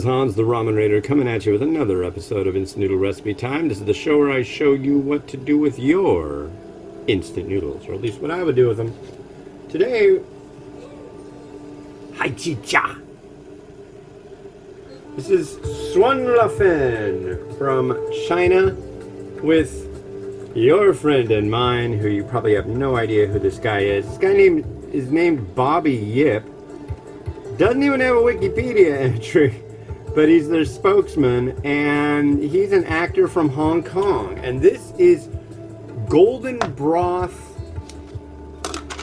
is Hans the Ramen Raider coming at you with another episode of Instant Noodle Recipe Time. This is the show where I show you what to do with your instant noodles, or at least what I would do with them. Today, Hai Chi Cha. This is Suanlafen from China with your friend and mine, who you probably have no idea who this guy is. This guy is named Bobby Yip. Doesn't even have a Wikipedia entry, but he's their spokesman, and he's an actor from Hong Kong. And this is golden broth.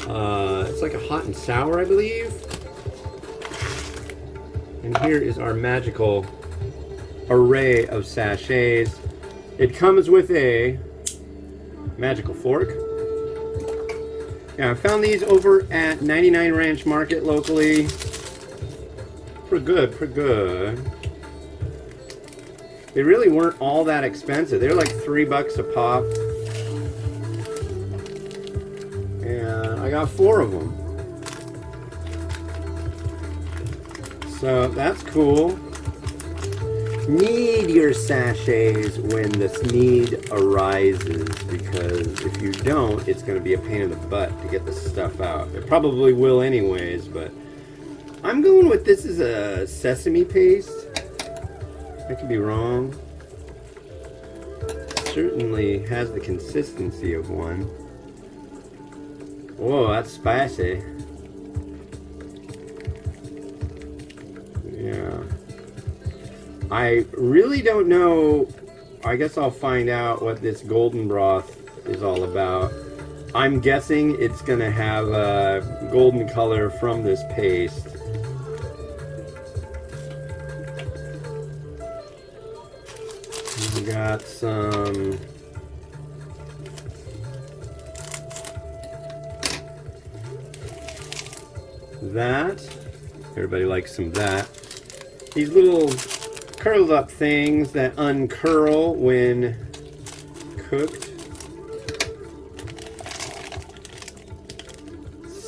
It's like a hot and sour, I believe. And here is our magical array of sachets. It comes with a magical fork. Yeah, I found these over at 99 Ranch Market locally. Pretty good, pretty good. They really weren't all that expensive. They're like $3 a pop. And I got 4 of them. So that's cool. Knead your sachets when this need arises, because if you don't, it's going to be a pain in the butt to get this stuff out. It probably will anyways, but I'm going with this as a sesame paste. I could be wrong. Certainly has the consistency of one. Whoa, that's spicy. Yeah. I really don't know. I guess I'll find out what this golden broth is all about. I'm guessing it's going to have a golden color from this paste. We got some that. Everybody likes some of that. These little curled up things that uncurl when cooked.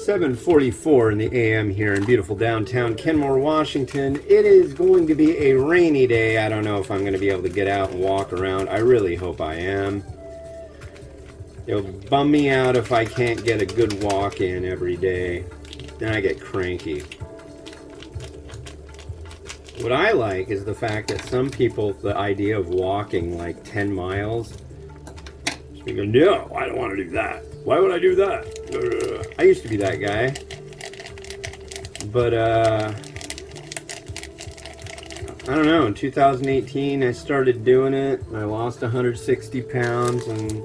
7:44 in the AM here in beautiful downtown Kenmore, Washington. It is going to be a rainy day. I don't know if I'm going to be able to get out and walk around. I really hope I am. It'll bum me out if I can't get a good walk in every day. Then I get cranky. What I like is the fact that some people, the idea of walking like 10 miles, they go, no, I don't want to do that. Why would I do that? I used to be that guy. But, I don't know, in 2018 I started doing it. I lost 160 pounds, and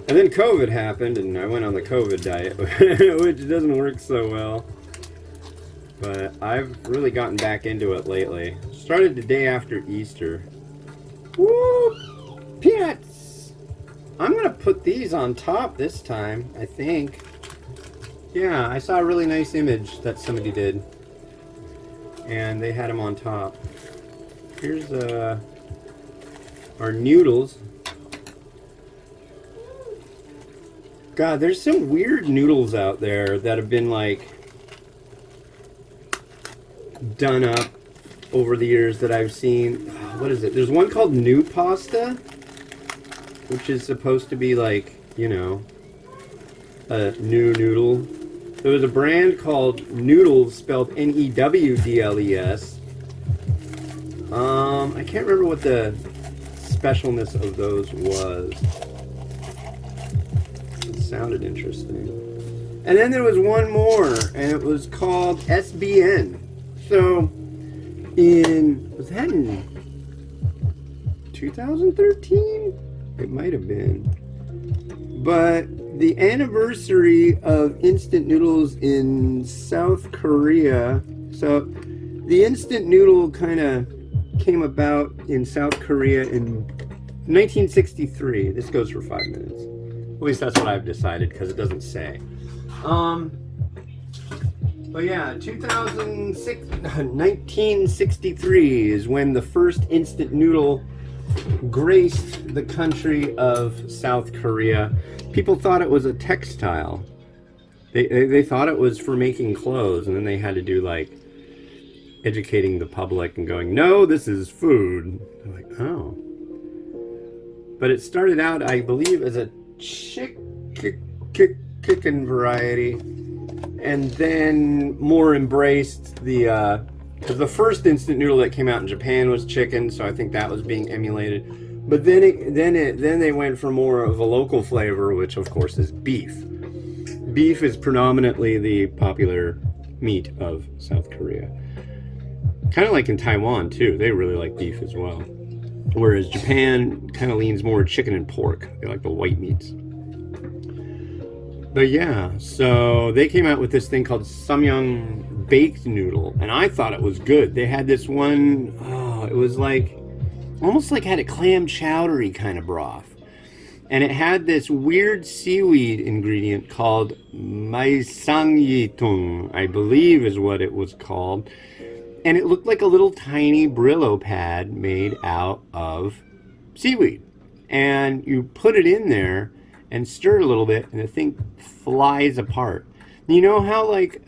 then COVID happened, and I went on the COVID diet, which doesn't work so well. But I've really gotten back into it lately. Started the day after Easter. Woo! Peanuts! I'm gonna put these on top this time, I think. Yeah, I saw a really nice image that somebody did. And they had them on top. Here's our noodles. God, there's some weird noodles out there that have been like done up over the years that I've seen. What is it? There's one called New Pasta, which is supposed to be like, you know, a new noodle. There was a brand called Noodles, spelled N-E-W-D-L-E-S. I can't remember what the specialness of those was. It sounded interesting. And then there was one more, and it was called SBN. So, was that in 2013? It might have been. But the anniversary of instant noodles in South Korea. So, the instant noodle kind of came about in South Korea in 1963. This goes for 5 minutes. At least that's what I've decided, because it doesn't say. But yeah, 1963 is when the first instant noodle graced the country of South Korea. People thought it was a textile. They thought it was for making clothes, and then they had to do like educating the public and going, no, this is food. They're like, oh. But it started out, I believe, as a chicken variety, and then more embraced the first instant noodle that came out in Japan was chicken, so I think that was being emulated. But then they went for more of a local flavor, which of course is beef. Beef is predominantly the popular meat of South Korea. Kind of like in Taiwan too, they really like beef as well. Whereas Japan kind of leans more chicken and pork. They like the white meats. But yeah, so they came out with this thing called samyang baked noodle, and I thought it was good. They had this one, it was like, almost like had a clam chowdery kind of broth. And it had this weird seaweed ingredient called maisangyitung, I believe is what it was called. And it looked like a little tiny Brillo pad made out of seaweed. And you put it in there and stir it a little bit, and the thing flies apart. You know how, like,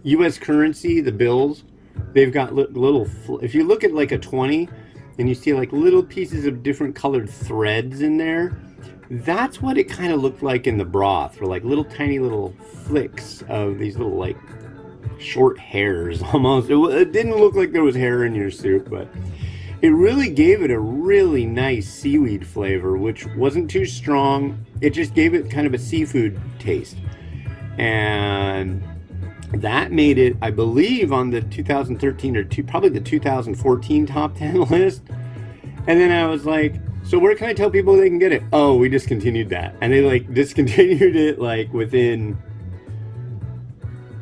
U.S. currency, the bills, they've got little, if you look at like a 20, and you see like little pieces of different colored threads in there, that's what it kind of looked like in the broth, or like little tiny little flicks of these little like short hairs almost. It didn't look like there was hair in your soup, but it really gave it a really nice seaweed flavor, which wasn't too strong. It just gave it kind of a seafood taste. And that made it, I believe, on the 2013 or probably the 2014 top 10 list. And then I was like, so where can I tell people they can get it? Oh, we discontinued that. And they like discontinued it like within,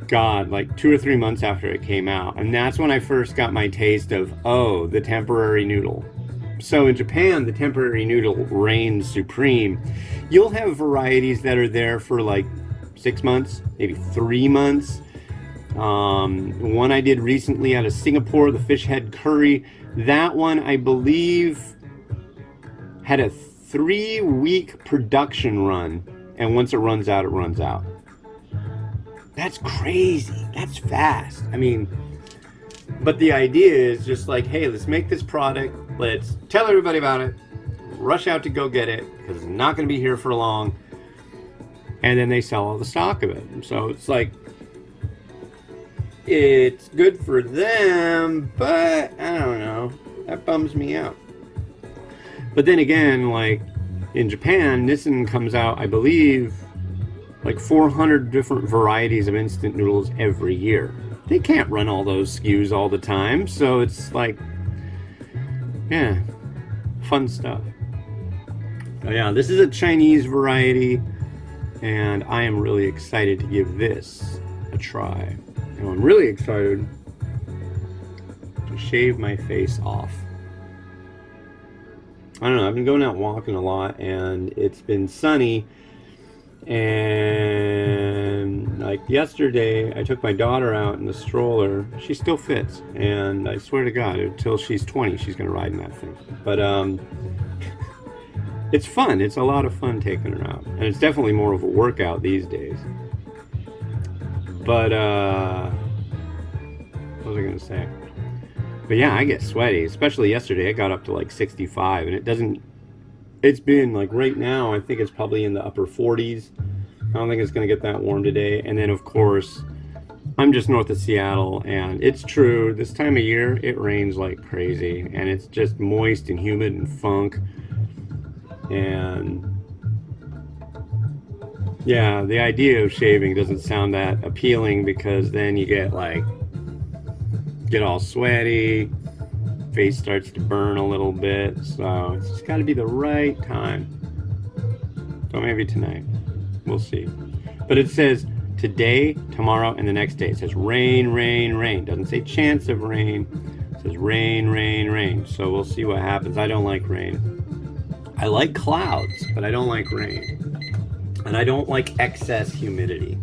God, like 2 or 3 months after it came out. And that's when I first got my taste of, oh, the temporary noodle. So in Japan, the temporary noodle reigns supreme. You'll have varieties that are there for like 6 months, maybe 3 months. One I did recently out of Singapore, the fish head curry. That one, I believe, had a 3-week production run. And once it runs out, it runs out. That's crazy. That's fast. I mean, but the idea is just like, hey, let's make this product. Let's tell everybody about it. Rush out to go get it because it's not going to be here for long. And then they sell all the stock of it. So it's like, it's good for them, but I don't know. That bums me out. But then again, like in Japan, Nissin comes out, I believe, like 400 different varieties of instant noodles every year. They can't run all those SKUs all the time, so it's like, yeah, fun stuff. But yeah, this is a Chinese variety, and I am really excited to give this a try. And I'm really excited to shave my face off. I don't know, I've been going out walking a lot, and it's been sunny. And like yesterday, I took my daughter out in the stroller. She still fits, and I swear to God, until she's 20, she's gonna ride in that thing. But it's fun. It's a lot of fun taking her out, and it's definitely more of a workout these days. But what was I gonna say? But yeah, I get sweaty, especially yesterday. I got up to like 65, and it doesn't. It's been like right now, I think it's probably in the upper 40s. I don't think it's going to get that warm today. And then, of course, I'm just north of Seattle, and it's true. This time of year, it rains like crazy, and it's just moist and humid and funk. And yeah, the idea of shaving doesn't sound that appealing because then you get all sweaty. Face starts to burn a little bit, so it's just got to be the right time. So maybe tonight, we'll see. But it says today, tomorrow, and the next day. It says rain, rain, rain. Doesn't say chance of rain. It says rain, rain, rain. So we'll see what happens. I don't like rain. I like clouds, but I don't like rain. And I don't like excess humidity.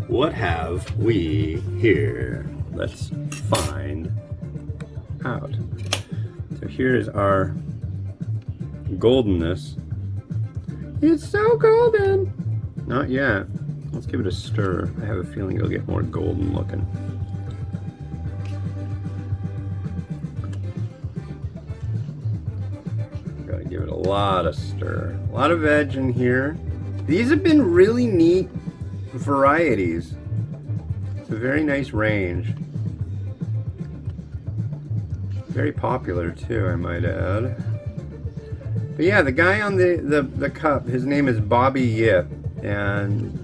What have we here? Let's find out. So here's our goldenness. It's so golden. Not yet. Let's give it a stir. I have a feeling it'll get more golden looking. Gotta give it a lot of stir. A lot of veg in here. These have been really neat varieties. It's a very nice range. Very popular too, I might add. But yeah, the guy on the cup, his name is Bobby Yip, and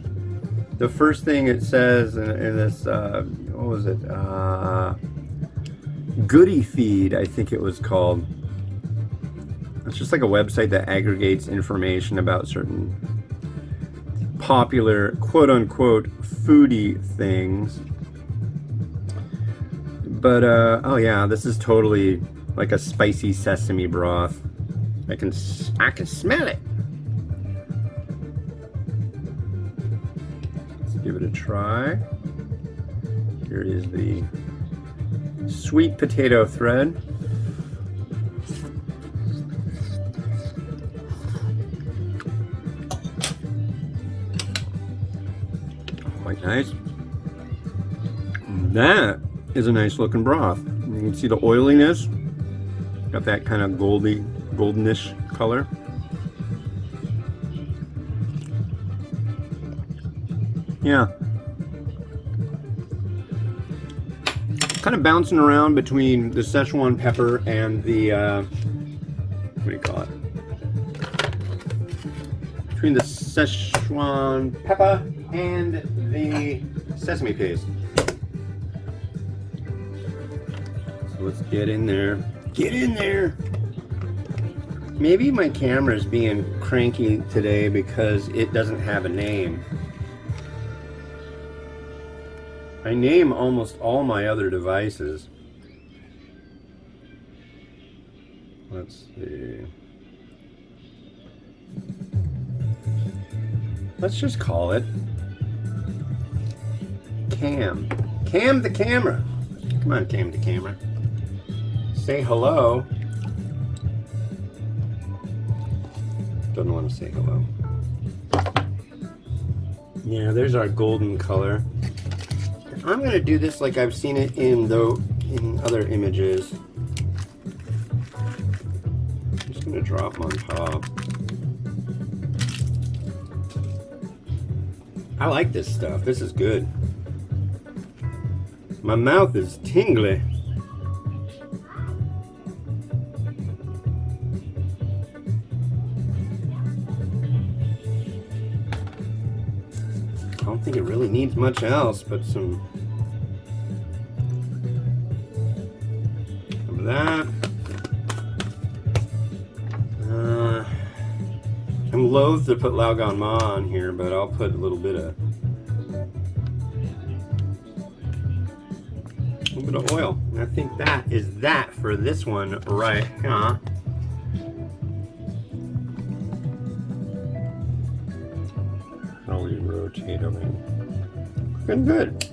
the first thing it says in this, what was it? Goodie Feed, I think it was called. It's just like a website that aggregates information about certain popular quote-unquote foodie things. But oh yeah, this is totally like a spicy sesame broth. I can smell it. Let's give it a try. Here is the sweet potato thread. Quite nice. That is a nice looking broth. You can see the oiliness. Got that kind of goldenish color. Yeah. Kind of bouncing around between the Szechuan pepper and the, what do you call it? Between the Szechuan pepper and the sesame paste. So let's get in there. Get in there! Maybe my camera's being cranky today because it doesn't have a name. I name almost all my other devices. Let's see. Let's just call it Cam. Cam the camera. Come on, Cam the camera. Say hello. Doesn't want to say hello. Yeah, there's our golden color. I'm going to do this like I've seen it in other images. I'm just going to drop them on top. I like this stuff. This is good. My mouth is tingly. I don't think it really needs much else but some of that. I'm loath to put Lao Ma on here, but I'll put a little bit of oil. And I think that is that for this one right here. Always rotate them. Looking good.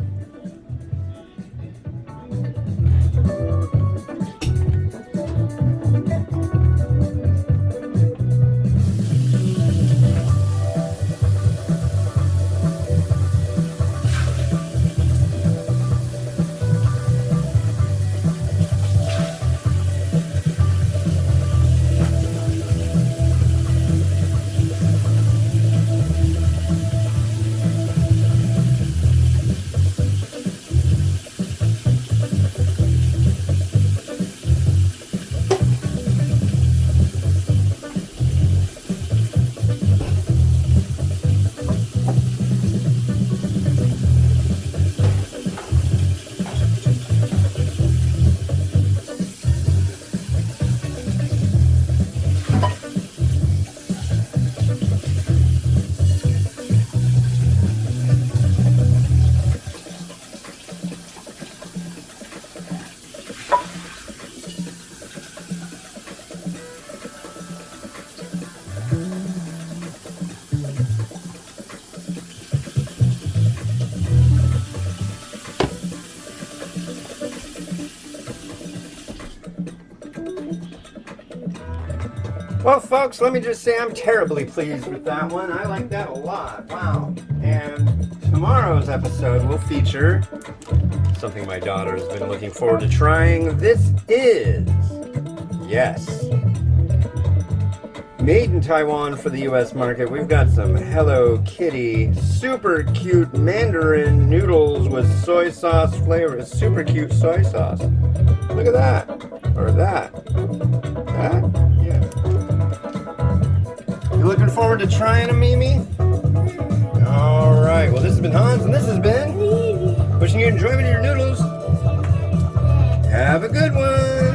Well, folks, let me just say I'm terribly pleased with that one. I like that a lot. Wow. And tomorrow's episode will feature something my daughter has been looking forward to trying. This is, yes, made in Taiwan for the US market. We've got some Hello Kitty super cute Mandarin noodles with soy sauce flavor. Super cute soy sauce. Look at that. Or that. That? Yeah. You looking forward to trying them, Mimi? Alright, well this has been Hans and this has been wishing you enjoyment of your noodles. Have a good one.